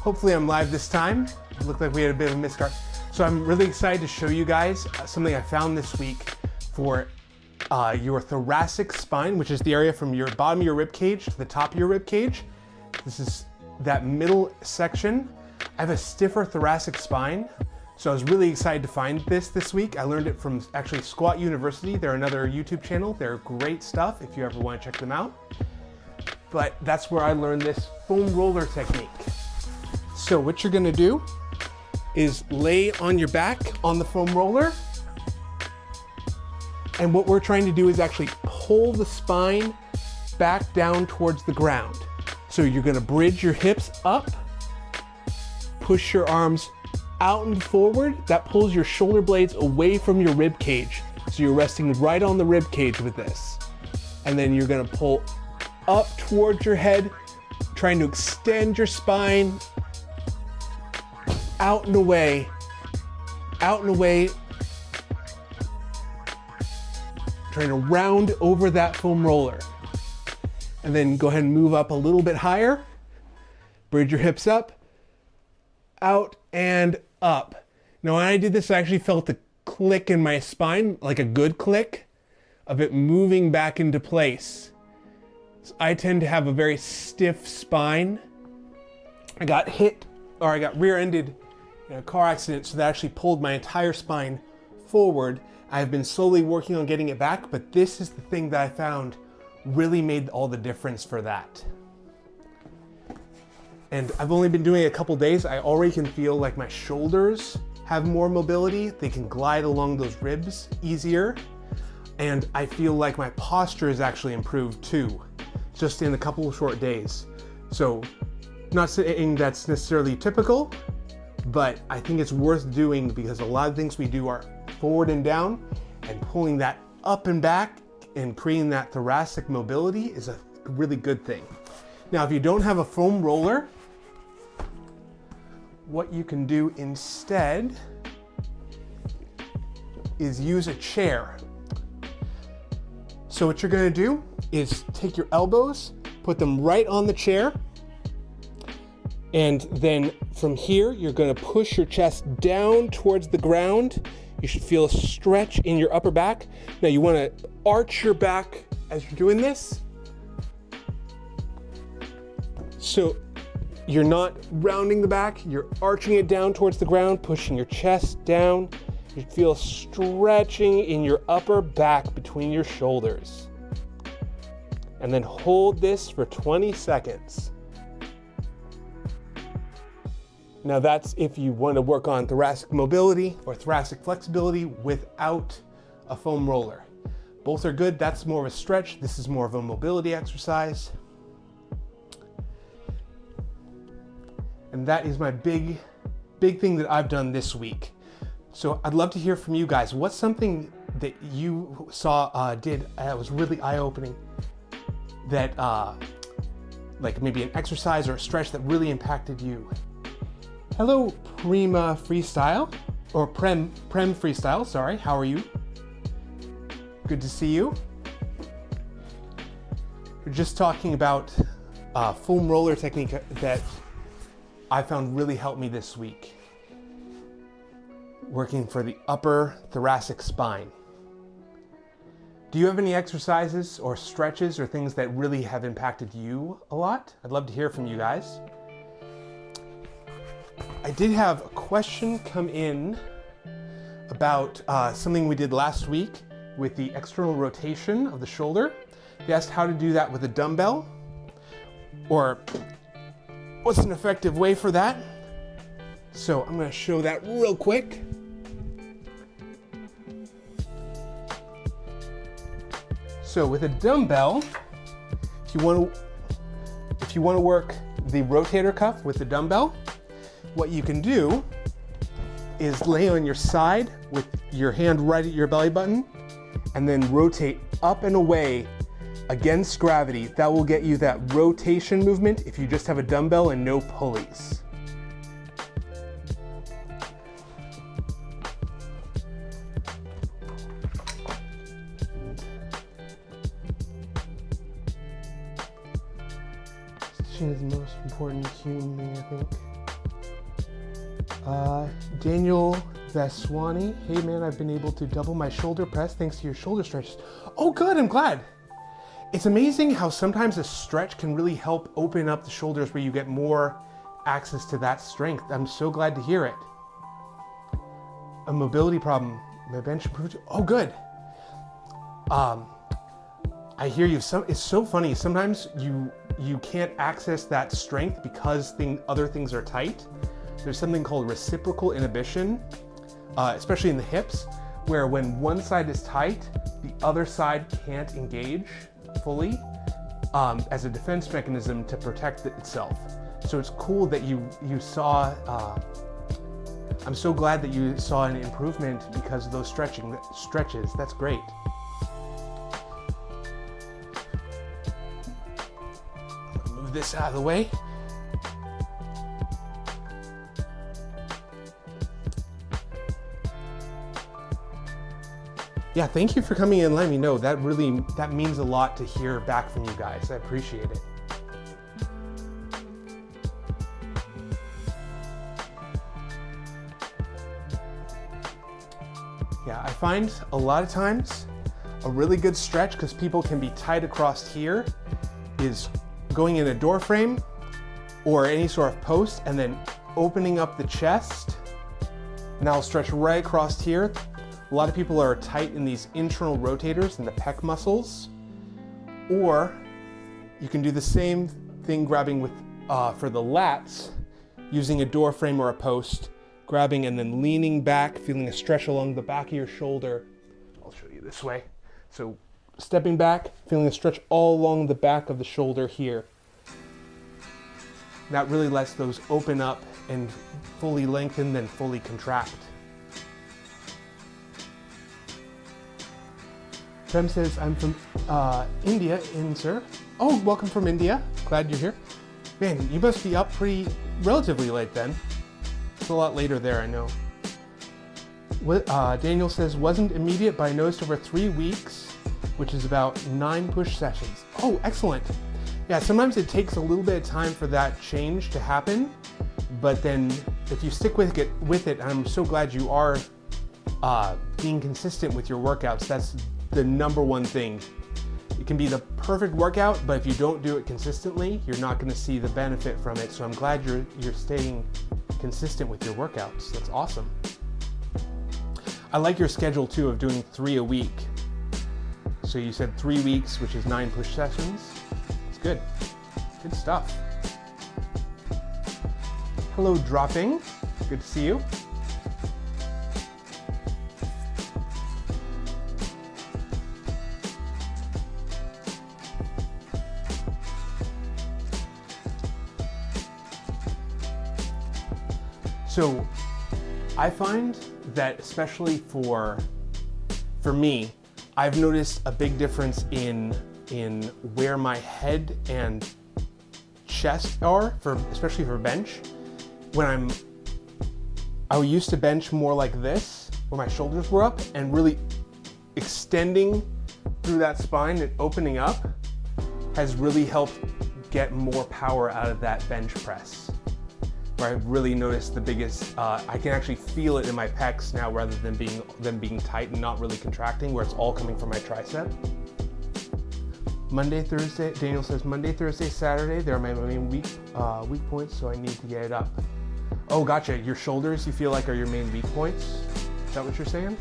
Hopefully I'm live this time. It looked like we had a bit of a misstart. So I'm really excited to show you guys something I found this week for your thoracic spine, which is the area from your bottom of your rib cage to the top of your rib cage. This is that middle section. I have a stiffer thoracic spine, so I was really excited to find this week. I learned it from actually Squat University. They're another YouTube channel. They're great stuff if you ever want to check them out. But that's where I learned this foam roller technique. So what you're gonna do is lay on your back on the foam roller. And what we're trying to do is actually pull the spine back down towards the ground. So you're gonna bridge your hips up, push your arms out and forward. That pulls your shoulder blades away from your rib cage. So you're resting right on the rib cage with this. And then you're gonna pull up towards your head, trying to extend your spine out and away, trying to round over that foam roller. And then go ahead and move up a little bit higher, bridge your hips up, out and up. Now when I did this, I actually felt the click in my spine, like a good click of it moving back into place. So I tend to have a very stiff spine. I got rear-ended in a car accident, so that actually pulled my entire spine forward. I've been slowly working on getting it back, but this is the thing that I found really made all the difference for that. And I've only been doing it a couple days. I already can feel like my shoulders have more mobility. They can glide along those ribs easier. And I feel like my posture is actually improved too, just in a couple of short days. So not saying that's necessarily typical, but I think it's worth doing because a lot of things we do are forward and down, and pulling that up and back and creating that thoracic mobility is a really good thing. Now, if you don't have a foam roller, what you can do instead is use a chair. So what you're gonna do is take your elbows, put them right on the chair, and then from here, you're gonna push your chest down towards the ground. You should feel a stretch in your upper back. Now you wanna arch your back as you're doing this. So you're not rounding the back, you're arching it down towards the ground, pushing your chest down. You feel stretching in your upper back between your shoulders. And then hold this for 20 seconds. Now that's if you want to work on thoracic mobility or thoracic flexibility without a foam roller. Both are good. That's more of a stretch. This is more of a mobility exercise. And that is my big thing that I've done this week. So I'd love to hear from you guys. What's something that you saw that was really eye-opening, that like maybe an exercise or a stretch that really impacted you? Hello, Prima Freestyle, or Prem Freestyle, sorry, how are you? Good to see you. We're just talking about foam roller technique that I found really helped me this week, working for the upper thoracic spine. Do you have any exercises or stretches or things that really have impacted you a lot? I'd love to hear from you guys. I did have a question come in about something we did last week with the external rotation of the shoulder. They asked how to do that with a dumbbell, or what's an effective way for that. So I'm going to show that real quick. So with a dumbbell, if you want to work the rotator cuff with the dumbbell, what you can do is lay on your side with your hand right at your belly button and then rotate up and away against gravity. That will get you that rotation movement if you just have a dumbbell and no pulleys. Stitching is the most important human thing, I think. Daniel Vaswani, hey man, I've been able to double my shoulder press thanks to your shoulder stretches. Oh good, I'm glad. It's amazing how sometimes a stretch can really help open up the shoulders where you get more access to that strength. I'm so glad to hear it. A mobility problem, my bench improved. Oh good. I hear you. It's so funny. Sometimes you can't access that strength because other things are tight. There's something called reciprocal inhibition, especially in the hips, where when one side is tight, the other side can't engage fully as a defense mechanism to protect itself. So it's cool that you saw, I'm so glad that you saw an improvement because of those stretches. That's great. Move this out of the way. Yeah, thank you for coming in and letting me know. That means a lot to hear back from you guys. I appreciate it. Yeah, I find a lot of times a really good stretch, because people can be tight across here, is going in a door frame or any sort of post and then opening up the chest. And I'll stretch right across here. A lot of people are tight in these internal rotators and the pec muscles. Or you can do the same thing grabbing with for the lats, using a door frame or a post, grabbing and then leaning back, feeling a stretch along the back of your shoulder. I'll show you this way. So stepping back, feeling a stretch all along the back of the shoulder here. That really lets those open up and fully lengthen, then fully contract. Prem says, I'm from India, sir. Oh, welcome from India. Glad you're here. Man, you must be up relatively late then. It's a lot later there, I know. Daniel says, wasn't immediate, but I noticed over 3 weeks, which is about 9 push sessions. Oh, excellent. Yeah, sometimes it takes a little bit of time for that change to happen, but then if you stick with it, I'm so glad you are being consistent with your workouts. That's the number one thing. It can be the perfect workout, but if you don't do it consistently, you're not going to see the benefit from it. So I'm glad you're staying consistent with your workouts. That's awesome. I like your schedule too of doing 3 a week. So you said 3 weeks, which is 9 push sessions. It's good. Good stuff. Hello, Dropping. Good to see you. So I find that especially for me, I've noticed a big difference in where my head and chest are, especially for bench. When I used to bench more like this, where my shoulders were up, and really extending through that spine and opening up has really helped get more power out of that bench press. Where I've really noticed the biggest, I can actually feel it in my pecs now rather than being tight and not really contracting, where it's all coming from my tricep. Monday, Thursday, Daniel says, Monday, Thursday, Saturday, they're my main weak points, so I need to get it up. Oh, gotcha. Your shoulders, you feel like, are your main weak points? Is that what you're saying?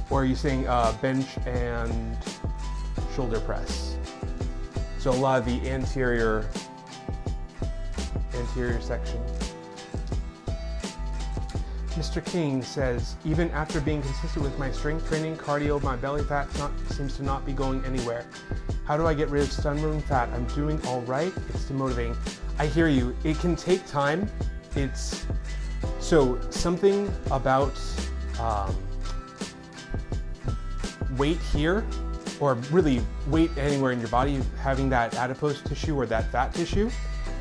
Or are you saying bench and shoulder press? So a lot of the anterior section. Mr. King says, even after being consistent with my strength training, cardio, my belly fat seems to not be going anywhere. How do I get rid of stubborn fat? I'm doing all right. It's demotivating. I hear you. It can take time. So something about weight here, or really weight anywhere in your body, having that adipose tissue or that fat tissue,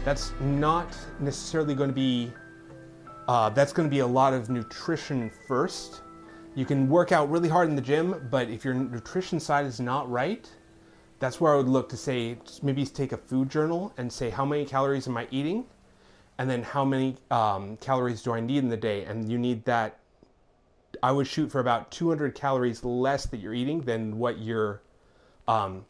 that's not necessarily going to be, that's going to be a lot of nutrition first. You can work out really hard in the gym, but if your nutrition side is not right, that's where I would look to say, maybe take a food journal and say, how many calories am I eating? And then how many calories do I need in the day? And you need that, I would shoot for about 200 calories less that you're eating than what your, the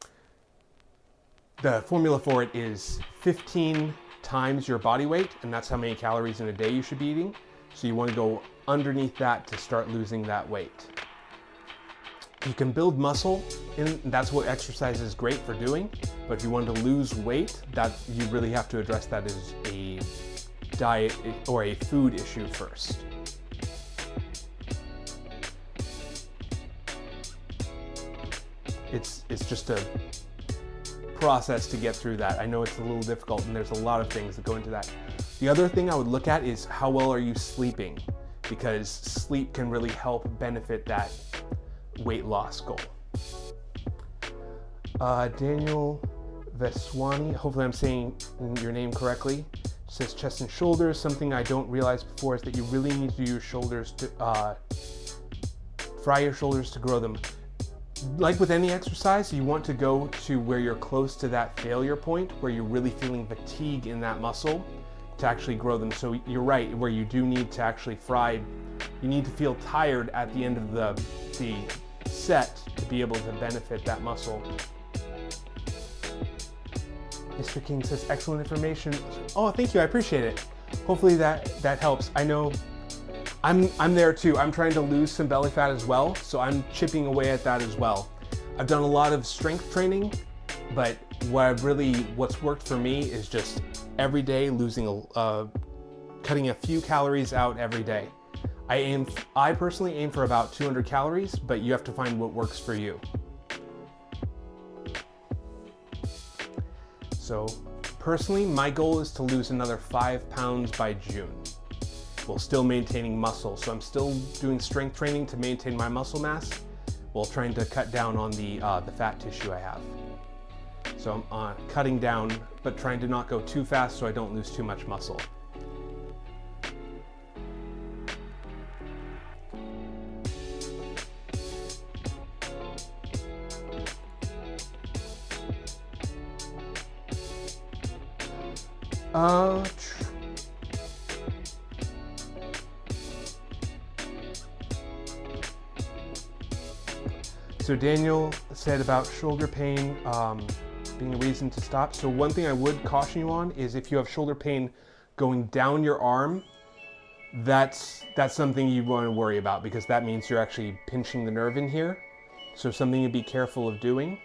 formula for it is 15 times your body weight, and that's how many calories in a day you should be eating. So you want to go underneath that to start losing that weight. You can build muscle, and that's what exercise is great for doing. But if you want to lose weight, that you really have to address that as a diet or a food issue first. It's just a process to get through that. I know it's a little difficult, and there's a lot of things that go into that. The other thing I would look at is how well are you sleeping, because sleep can really help benefit that weight loss goal. Daniel Veswani, hopefully I'm saying your name correctly, says chest and shoulders. Something I don't realize before is that you really need to do your shoulders to fry your shoulders to grow them. Like with any exercise, you want to go to where you're close to that failure point, where you're really feeling fatigue in that muscle to actually grow them. So you're right, where you do need to actually fry, you need to feel tired at the end of the set to be able to benefit that muscle. Mr. King says, excellent information. Oh, thank you, I appreciate it. Hopefully that helps. I know I'm there too. I'm trying to lose some belly fat as well, so I'm chipping away at that as well. I've done a lot of strength training, but what's worked for me is just every day cutting a few calories out every day. I personally aim for about 200 calories, but you have to find what works for you. So personally, my goal is to lose another 5 pounds by June, while still maintaining muscle. So I'm still doing strength training to maintain my muscle mass, while trying to cut down on the fat tissue I have. So I'm cutting down, but trying to not go too fast so I don't lose too much muscle. So Daniel said about shoulder pain being a reason to stop. So one thing I would caution you on is if you have shoulder pain going down your arm, that's something you want to worry about, because that means you're actually pinching the nerve in here. So something to be careful of doing.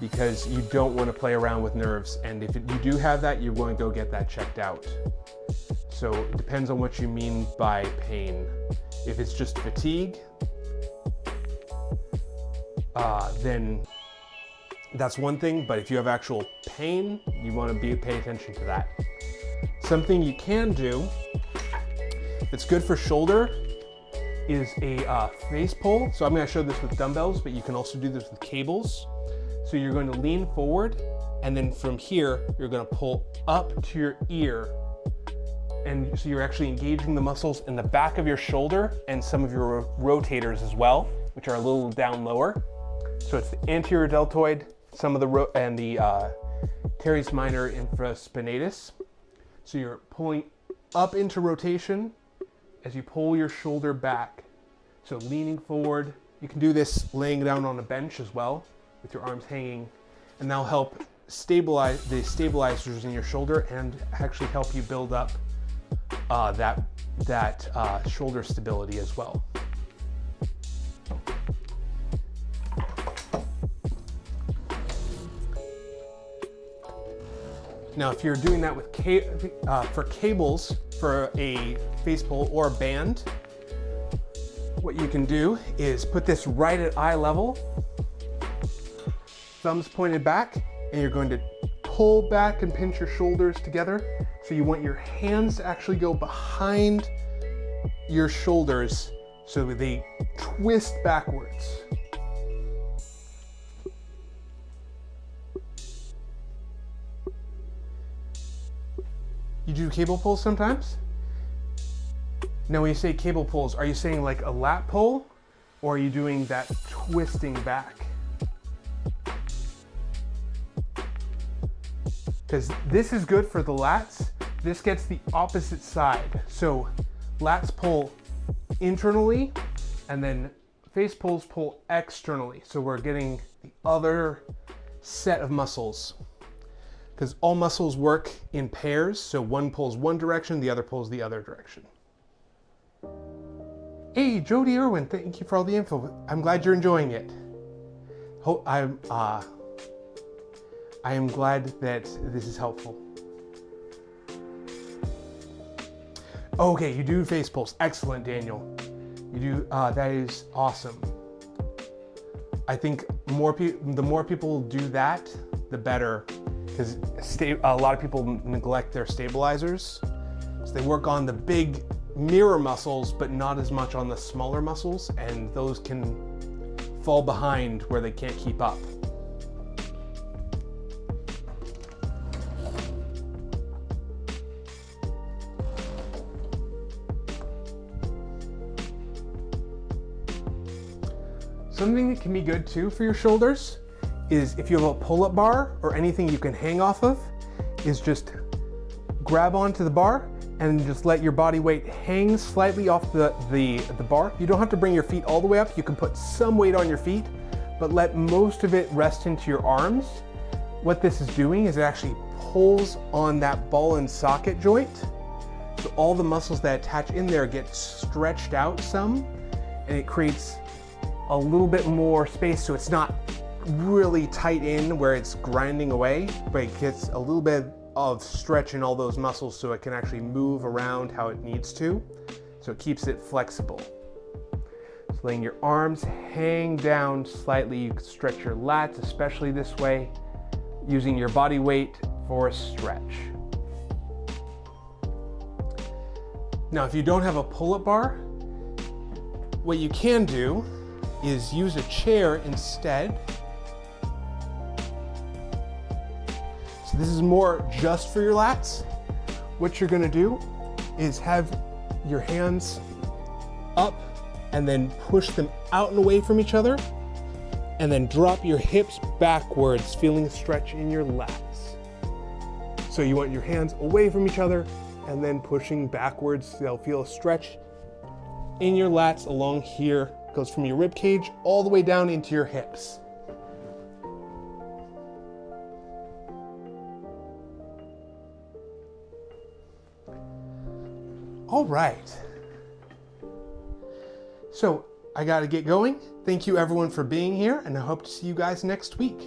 Because you don't want to play around with nerves, and if you do have that, you're going to go get that checked out. So it depends on what you mean by pain. If it's just fatigue, then that's one thing, but if you have actual pain, you want to pay attention to that. Something you can do that's good for shoulder is a face pull. So I'm going to show this with dumbbells, but you can also do this with cables. So you're going to lean forward, and then from here, you're going to pull up to your ear. And so you're actually engaging the muscles in the back of your shoulder and some of your rotators as well, which are a little down lower. So it's the anterior deltoid, some of the teres minor infraspinatus. So you're pulling up into rotation as you pull your shoulder back. So leaning forward. You can do this laying down on a bench as well, with your arms hanging, and that'll help stabilize the stabilizers in your shoulder and actually help you build up that shoulder stability as well. Now, if you're doing that with for cables, for a face pull or a band, what you can do is put this right at eye level, thumbs pointed back, and you're going to pull back and pinch your shoulders together. So you want your hands to actually go behind your shoulders so that they twist backwards. You do cable pulls sometimes? Now when you say cable pulls, are you saying like a lat pull, or are you doing that twisting back? Because this is good for the lats. This gets the opposite side. So lats pull internally, and then face pulls pull externally. So we're getting the other set of muscles. Because all muscles work in pairs, so one pulls one direction, the other pulls the other direction. Hey, Jody Irwin, thank you for all the info. I'm glad you're enjoying it. I am glad that this is helpful. Okay, you do face pulls. Excellent, Daniel. You do, that is awesome. I think the more people do that, the better, because a lot of people neglect their stabilizers. So they work on the big mirror muscles, but not as much on the smaller muscles, and those can fall behind where they can't keep up. Something that can be good too for your shoulders is if you have a pull-up bar or anything you can hang off of, is just grab onto the bar and just let your body weight hang slightly off the bar. You don't have to bring your feet all the way up. You can put some weight on your feet, but let most of it rest into your arms. What this is doing is it actually pulls on that ball and socket joint. So all the muscles that attach in there get stretched out some, and it creates a little bit more space, so it's not really tight in where it's grinding away, but it gets a little bit of stretch in all those muscles so it can actually move around how it needs to. So it keeps it flexible. So letting your arms hang down slightly, you can stretch your lats, especially this way, using your body weight for a stretch. Now, if you don't have a pull-up bar, what you can do is use a chair instead. So this is more just for your lats. What you're gonna do is have your hands up and then push them out and away from each other, and then drop your hips backwards, feeling a stretch in your lats. So you want your hands away from each other and then pushing backwards. They'll feel a stretch in your lats along here. Goes from your rib cage all the way down into your hips. All right. So I got to get going. Thank you everyone for being here, and I hope to see you guys next week.